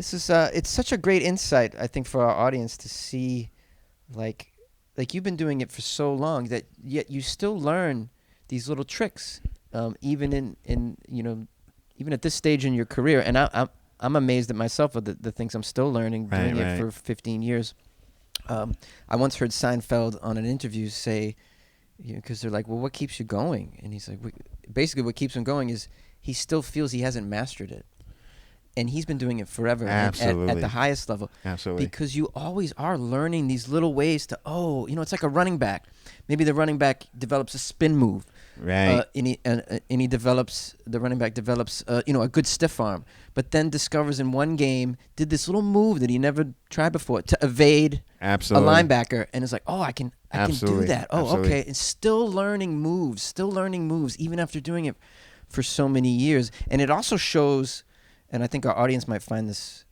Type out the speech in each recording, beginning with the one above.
This is it's such a great insight, I think, for our audience to see, like you've been doing it for so long that yet you still learn these little tricks, even in even at this stage in your career. And I'm amazed at myself of the things I'm still learning, doing it for 15 years. I once heard Seinfeld on an interview say, because they're like, well, what keeps you going? And he's like, basically what keeps him going is he still feels he hasn't mastered it. And he's been doing it forever at the highest level. Absolutely. Because you always are learning these little ways to, it's like a running back. Maybe the running back develops a spin move. Right. The running back develops, a good stiff arm. But then discovers in one game, did this little move that he never tried before to evade a linebacker. And it's like, I can do that. Okay. And still learning moves, even after doing it for so many years. And it also shows, and I think our audience might find this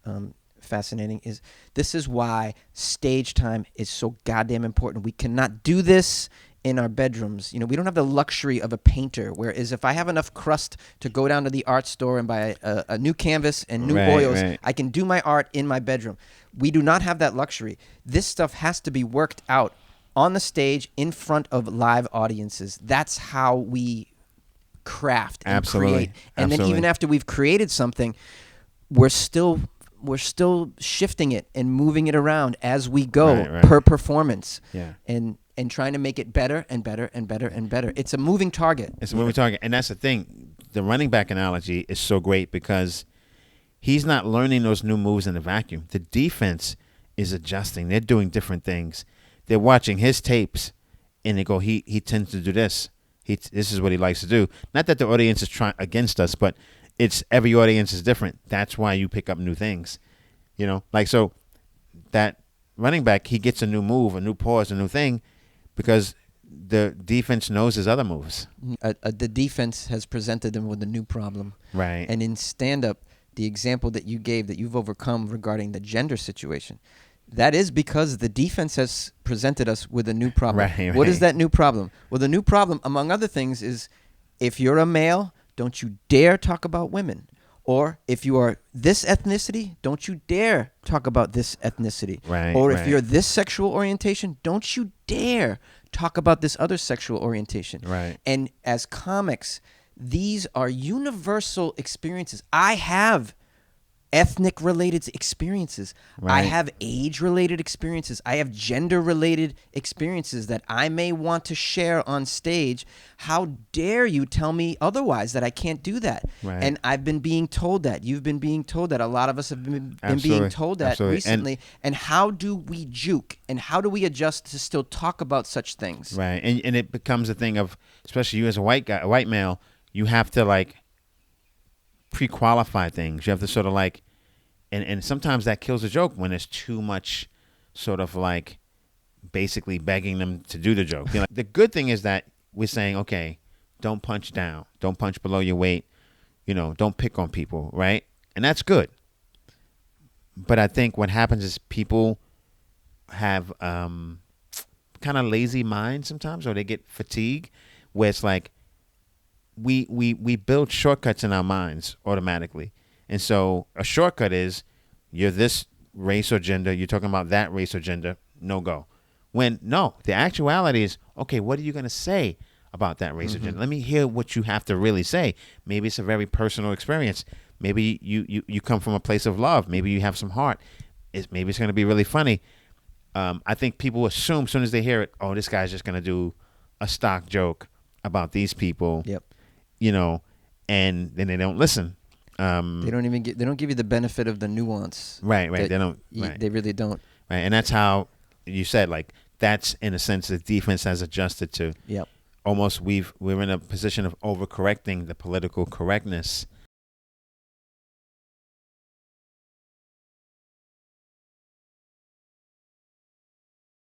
fascinating, this is why stage time is so goddamn important. We cannot do this in our bedrooms. We don't have the luxury of a painter, whereas if I have enough crust to go down to the art store and buy a new canvas and new oils, I can do my art in my bedroom. We do not have that luxury. This stuff has to be worked out on the stage in front of live audiences. That's how we craft and create. And then even after we've created something, we're still shifting it and moving it around as we go per performance. Yeah. And trying to make it better and better and better and better. It's a moving target. It's a moving target. And that's the thing. The running back analogy is so great because he's not learning those new moves in a vacuum. The defense is adjusting. They're doing different things. They're watching his tapes and they go, he tends to do this. This is what he likes to do. Not that the audience is trying against us, but it's every audience is different. That's why you pick up new things. So that running back, he gets a new move, a new pause, a new thing, because the defense knows his other moves. The defense has presented them with a new problem. Right. And in stand-up, the example that you gave that you've overcome regarding the gender situation, that is because the defense has presented us with a new problem. Right. What is that new problem? Well, the new problem, among other things, is if you're a male, don't you dare talk about women. Or if you are this ethnicity, don't you dare talk about this ethnicity. Right. Or if you're this sexual orientation, don't you dare talk about this other sexual orientation. Right. And as comics, these are universal experiences. I have ethnic-related experiences. Right. I have age-related experiences. I have gender-related experiences that I may want to share on stage. How dare you tell me otherwise, that I can't do that? Right. And I've been being told that. You've been being told that. A lot of us have been being told that recently. And how do we juke? And how do we adjust to still talk about such things? Right. And it becomes a thing of, especially you as a white male, you have to pre-qualify things. You have to sort of and sometimes that kills the joke when there's too much sort of basically begging them to do the joke. The good thing is that we're saying, okay, don't punch down. Don't punch below your weight. Don't pick on people, right? And that's good. But I think what happens is people have kind of lazy minds sometimes, or they get fatigued, where it's we build shortcuts in our minds automatically. And so a shortcut is, you're this race or gender, you're talking about that race or gender, no go. When no, the actuality is, okay, what are you going to say about that race or gender? Let me hear what you have to really say. Maybe it's a very personal experience. Maybe you come from a place of love. Maybe you have some heart. Maybe it's going to be really funny. I think people assume as soon as they hear it, this guy's just going to do a stock joke about these people. Yep. And then they don't listen. They don't give you the benefit of the nuance. Right. They don't. They really don't. Right. And that's how you said, that's in a sense the defense has adjusted to. Yep. Almost we're in a position of overcorrecting the political correctness